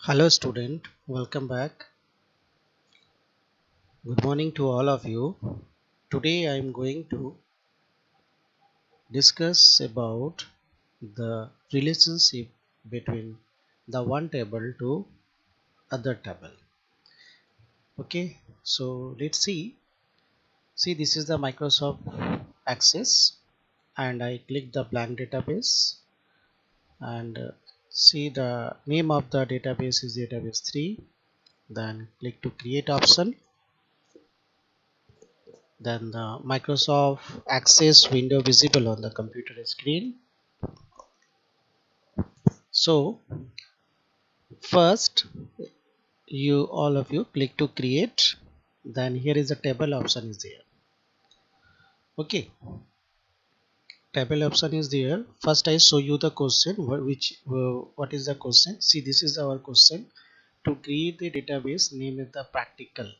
Hello student, welcome back. Good morning to all of you. Today I am going to discuss about the relationship between the one table to other table. Okay, so let's see. See, this is the Microsoft Access and I click the blank database and see the name of the database is database 3. Then click to create option. Then the Microsoft Access window visible on the computer screen. So first you all of you click to create, then here is a table option is there. Okay, table option is there. First I show you the question what is the question. See, this is our question. To create the database, name is the practical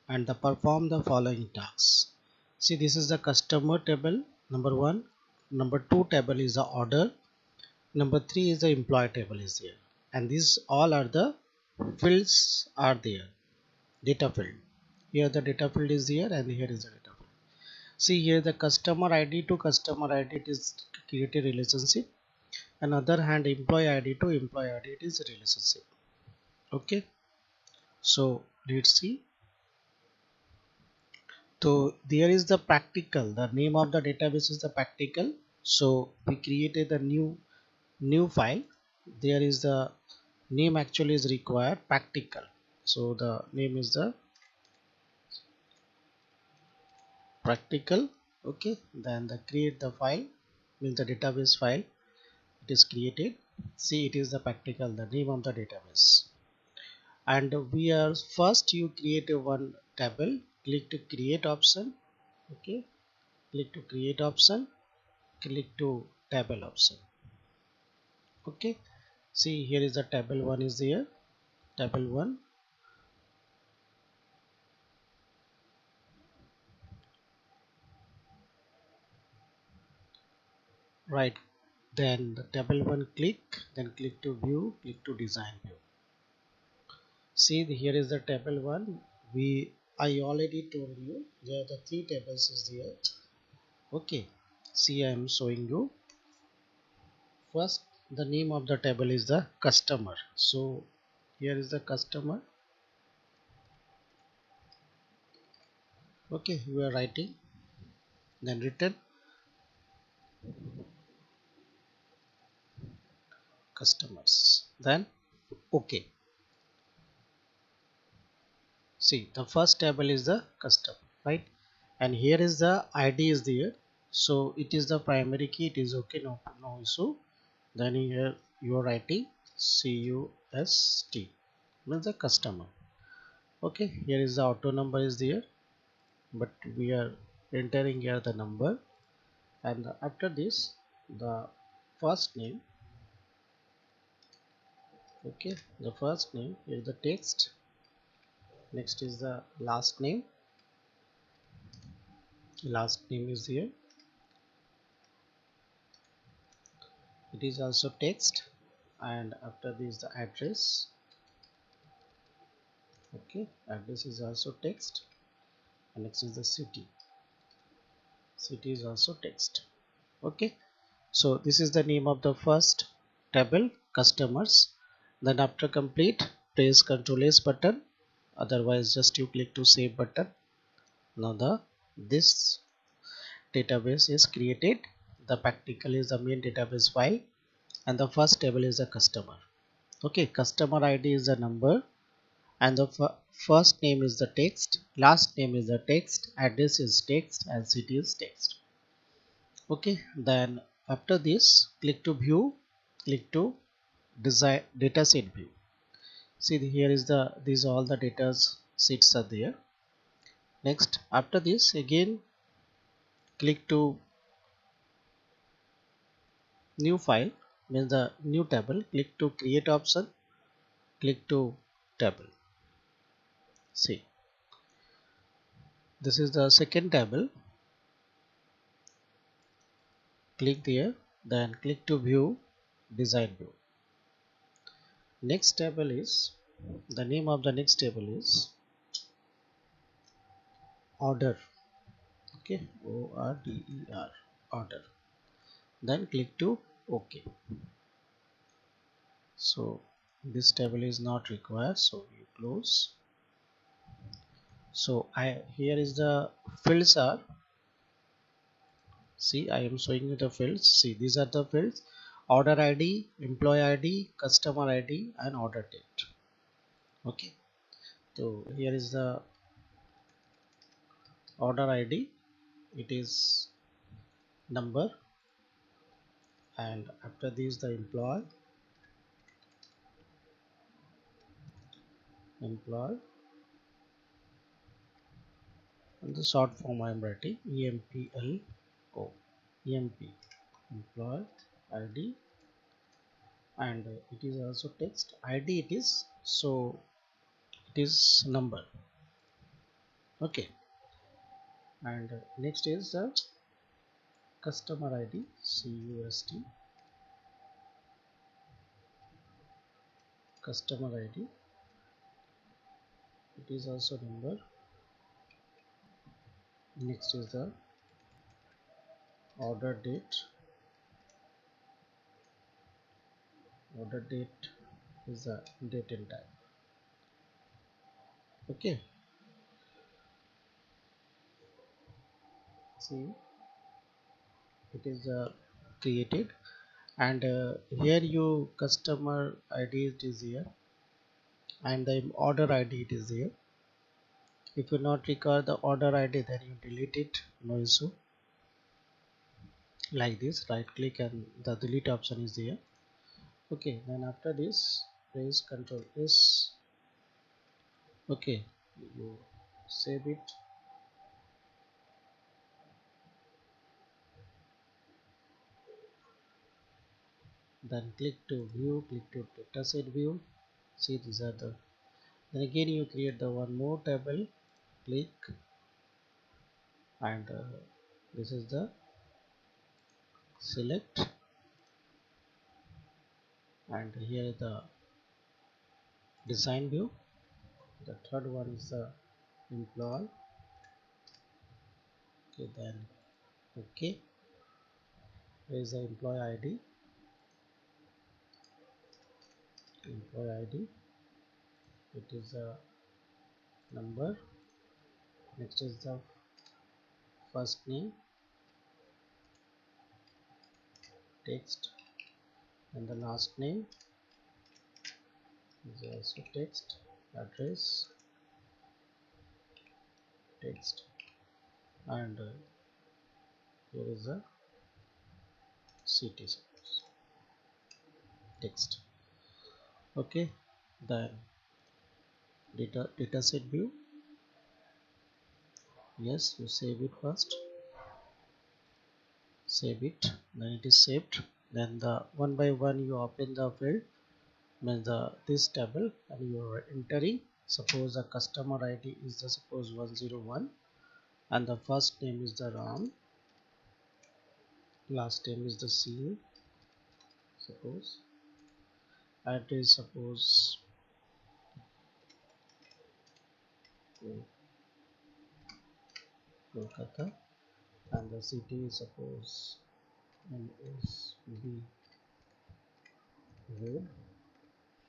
and the perform the following tasks. See, this is the customer table number 1. Number 2 table is the order. Number 3 is the employee table is there, and these all are the fields are there. Data field, here the data field is here and here is the data field. See, here the customer ID to customer ID it is create a relationship, and other hand employee ID to employee ID it is a relationship. Okay, so let's see. So there is the practical, the name of the database is the practical. So we created a new file. There is the name actually is required practical, so the name is the practical. Okay, then the create the file means the database file it is created. See, it is the practical, the name of the database, and we are first you create a one table. Click to create option. Okay, click to create option, click to table option. Okay, see, here is the table 1 is there, table 1. Right, then the table 1 click, then click to view, click to design view. See, here is the table 1. I already told you there are the 3 tables is there. Okay, see, I am showing you. First, the name of the table is the customer, so here is the customer. Okay, we are writing, then written customers, then okay. See, the first table is the customer, right? And here is the ID is there, so it is the primary key, it is okay, no issue. Then here you are writing CUST means the customer. Okay, here is the auto number is there, but we are entering here the number, and after this the first name. Okay, the first name is the text, next is the last name is here, it is also text, and after this the address. Okay, address is also text, and next is the city is also text. Okay, so this is the name of the first table customers. Then after complete, press Ctrl S button, otherwise just you click to save button. Now this database is created. The practical is the main database file, and the first table is the customer. Okay, customer ID is the number, and the first name is the text, last name is the text, address is text, and city is text. Okay, then after this click to view, click to design data set view. See, here is the these all the data sets are there. Next, after this again click to new file means the new table, click to create option, click to table. See, this is the second table, click there, then click to view, design view. Next table is the name of the next table is order. Okay, order, order. Then click to OK. So this table is not required, so you close. So here is the fields are, see, I am showing you the fields. See, these are the fields: order ID, employee ID, customer ID, and order date. Okay, so here is the order ID. It is number, and after this the employee, and the short form I am writing EMPLO, EMP, employee ID, and it is also text ID. It is, so it is number. Okay, and next is the customer ID, CUST, customer ID. It is also number. Next is the order date. Order date is the date and time. Okay, see, it is created, and here you customer ID it is here, and the order ID it is here. If you not record the order ID, then you delete it, no issue. Like this, right click and the delete option is there. Okay, then after this press Ctrl S. Okay, you save it. Then click to view, click to dataset view. See, these are the, then again you create the one more table, click, and this is the select, and here the design view. The third one is the employee. Okay, then okay, there is the employee ID, it is a number. Next is the first name, text, and the last name is also text, address, text, and here is a city, suppose, text. Okay, then dataset view. Yes, you save it first, save it, then it is saved. Then the one by one you open the field, means the this table, and you are entering. Suppose the customer ID is the, suppose 101, and the first name is the Ram, last name is the C, suppose, address suppose Kolkata, and the city is suppose NSB Road.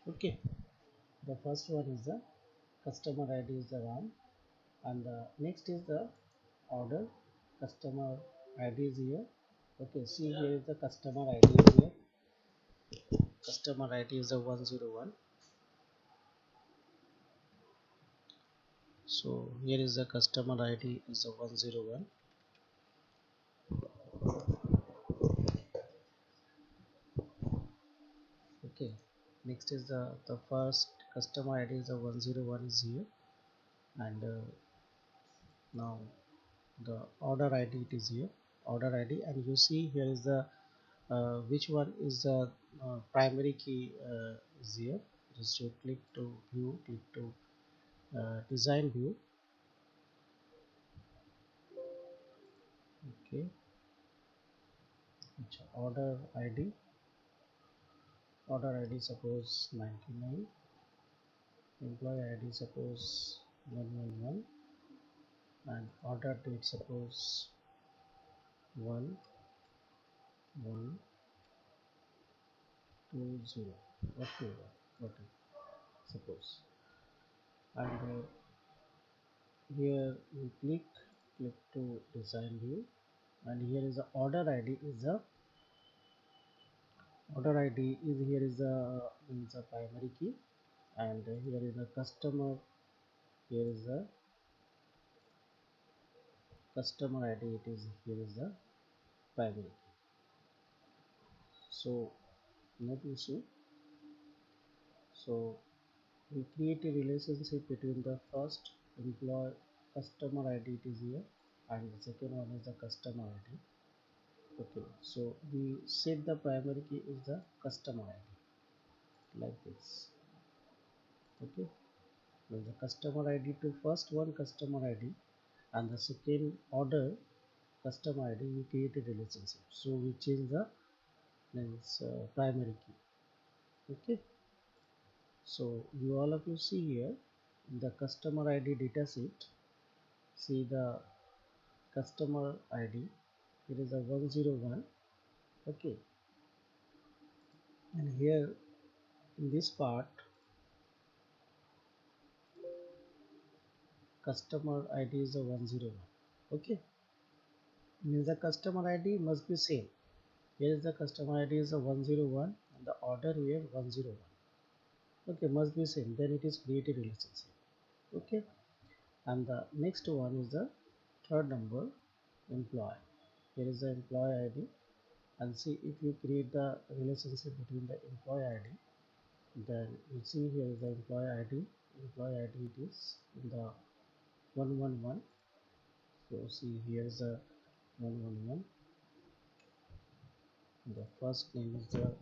Okay, the first one is the customer ID is the Ram, and the next is the order, customer ID is here. Okay, see, here is the customer ID is here, customer ID is the 101. So here is the customer ID is the 101. Okay, next is the first customer ID is the 101 is here, and now the order ID it is here, order ID, and you see here is the which one is the primary key is here. Just you click to view, click to design view. Okay, order ID, order ID suppose 99, employee ID suppose 111 and order date suppose 1 1 2 0 October 14 suppose, and here we click to design view, and here is the order ID is the order ID is here is the means a primary key, and here is the customer, here is the customer ID, it is here is the primary key. So no issue. So we create a relationship between the first employee customer ID, it is here, and the second one is the customer ID. Okay, so we set the primary key is the customer ID like this. Okay, now the customer ID to first one customer ID and the second order customer ID, we create a relationship, so we change the means primary key. Okay, so you all of you see here the customer ID data sheet, see the customer ID, it is a 101. Okay, and here in this part customer ID is a 101. Okay, means the customer ID must be same. Here is the customer ID is a 101 and the order here 101. Okay, must be same, then it is created relationship. Okay, and the next one is the third number employee. Here is the employee ID, and see if you create the relationship between the employee ID, then you see here is the employee ID. Employee ID it is in the 111. So see here is the 111. The first name is the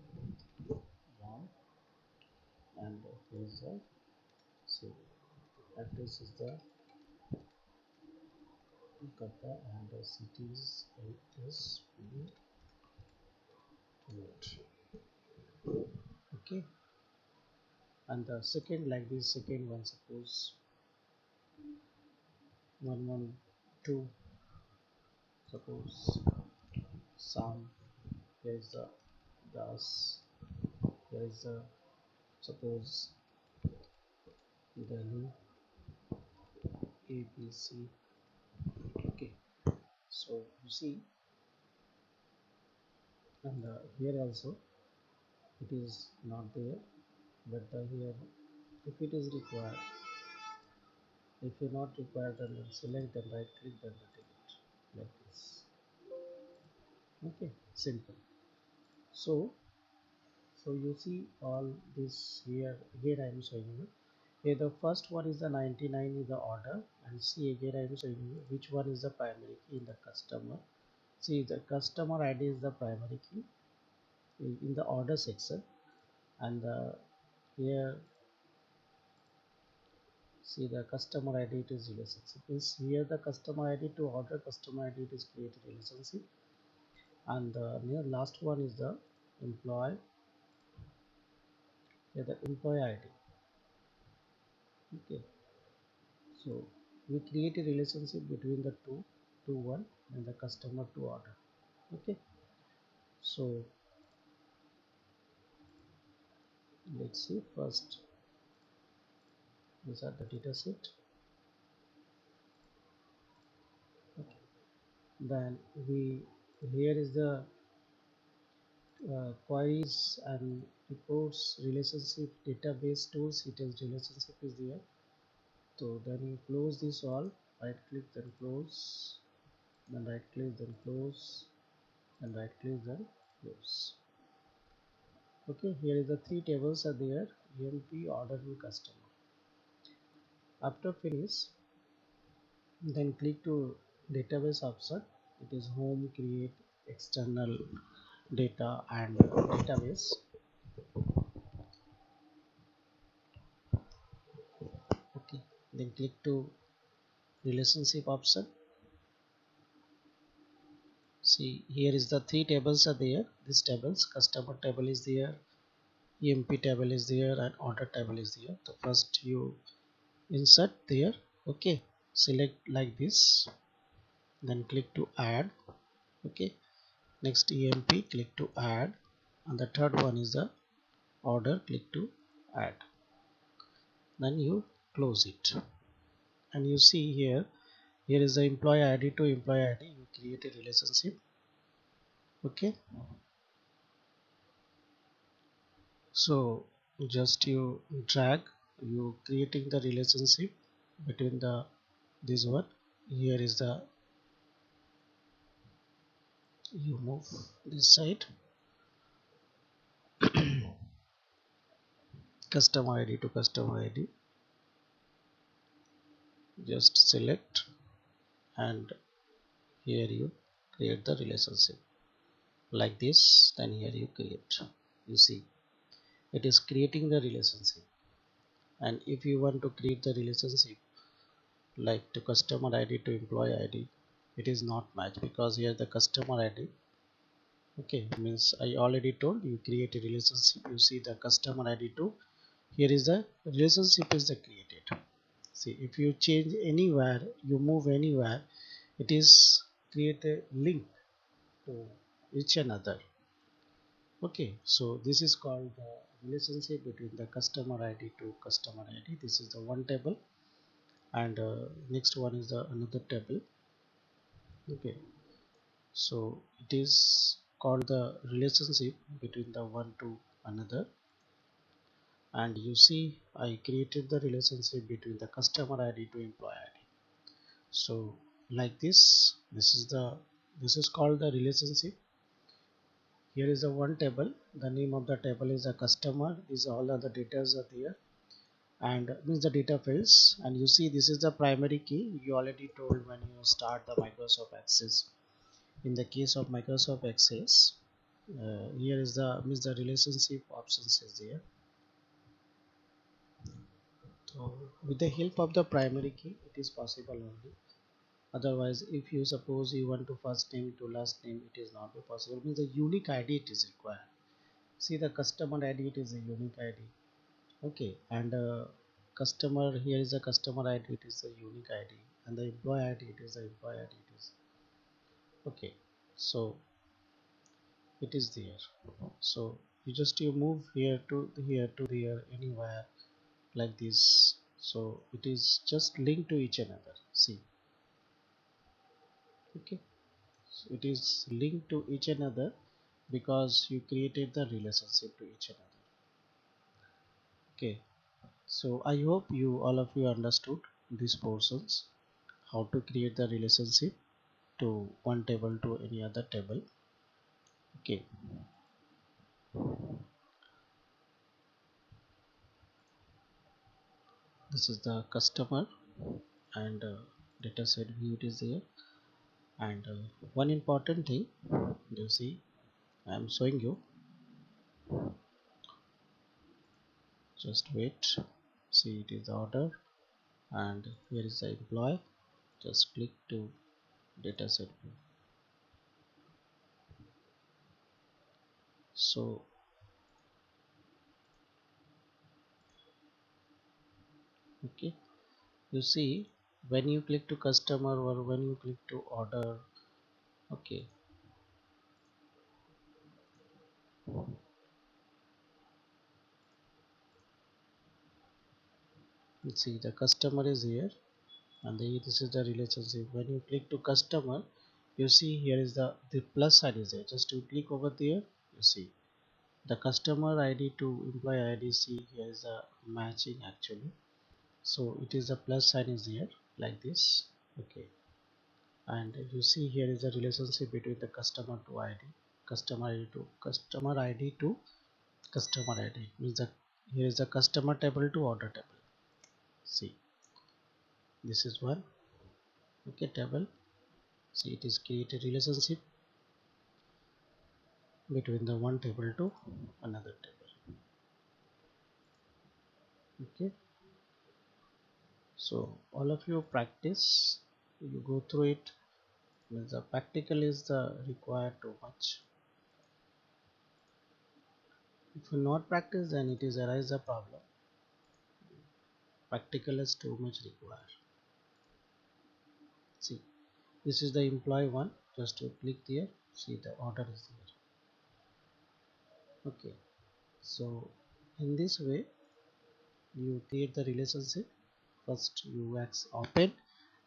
Ram, and here is the see address is the Kolkata, and the city is okay, and the second like this second one suppose 112 suppose Sam, here is the Das, here is the suppose Delhi ABC. Okay, so you see, and here also it is not there, but here if it is required, if you not required, then select and right click, then delete like this. Okay, simple. So you see all this here. Again I am showing you here the first one is the 99 is the order, and see again I am showing you which one is the primary key in the customer. See the customer ID is the primary key in the order section, and here see the customer ID it is relationship is here, the customer ID to order customer ID it is created relationship, and the near last one is the employee, here the employee ID. Okay, so we create a relationship between the two to one and the customer to order. Okay, so let's see first these are the data set. Okay, then we here is the queries and reports relationship database tools, it is relationship is there. So then you close this all, right click then close, then right click then close, and right click then close. Okay, here is the three tables are there, EMP, order and customer. After finish, then click to database option, it is home, create external data and database. Okay, then click to relationship option. See here is the three tables are there, these tables customer table is there, EMP table is there and order table is there. So first you insert there. Okay, select like this, then click to add. Okay, next EMP, click to add, and the third one is the order, click to add. Then you close it, and you see here is the employee ID to employee ID. You create a relationship. Okay, so just you drag, you creating the relationship between the this one. Here is the, you move this side, customer ID to customer ID, just select, and here you create the relationship like this. Then here you create, you see it is creating the relationship. And if you want to create the relationship like to customer ID to employee ID, it is not match because here the customer ID. Okay, means I already told you create a relationship. You see the customer ID to, here is the relationship is the created. See, if you change anywhere, you move anywhere, it is create a link to each another. Okay, so this is called the relationship between the customer ID to customer ID. This is the one table, and next one is the another table. Okay, so it is called the relationship between the one to another. And you see I created the relationship between the customer ID to employee ID. So like this is the, this is called the relationship. Here is the one table, the name of the table is a customer, is all other data are there, and means the data fields. And you see this is the primary key, you already told when you start the Microsoft Access. In the case of Microsoft Access, here is the, means the relationship options is there. So with the help of the primary key it is possible only. Otherwise, if you suppose you want to first name to last name, it is not possible. Means the unique ID it is required. See the customer ID, it is a unique ID. Okay, and customer, here is a customer ID, it is a unique ID, and the employee ID, it is the employee ID, it is. Okay, so it is there. So you just you move here to here to here anywhere like this. So it is just linked to each another. See, okay, so it is linked to each another because you created the relationship to each another. Okay, so I hope you all of you understood these portions, how to create the relationship to one table to any other table. Okay, this is the customer, and data set view it is there. And one important thing, you see I am showing you, just wait. See, it is the order, and here is the employee. Just click to data set view. So okay, you see when you click to customer or when you click to order. Okay, you see the customer is here, and this is the relationship. When you click to customer, you see here is the plus sign is there. Just to click over there, you see the customer ID to employee ID. See, here is a matching actually. So it is a plus sign is here like this. Okay, and you see here is a relationship between the customer to ID, customer ID to customer ID to customer ID, means that here is the customer table to order table. See, this is one. Okay, table. See, it is created relationship between the one table to another table. Okay, so all of you practice, you go through it. Means the practical is the required too much. If you not practice, then it is arise a problem. Practical is too much required. See, this is the employee one. Just to click there, see the order is there. Okay, so in this way you create the relationship. First you open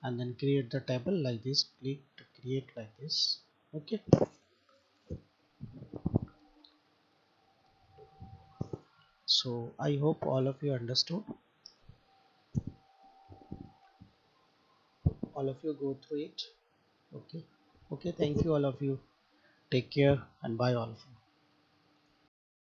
and then create the table like this. Click to create like this. Okay, so I hope all of you understood. All of you go through it. Okay, okay, thank you all of you. Take care and bye all of you.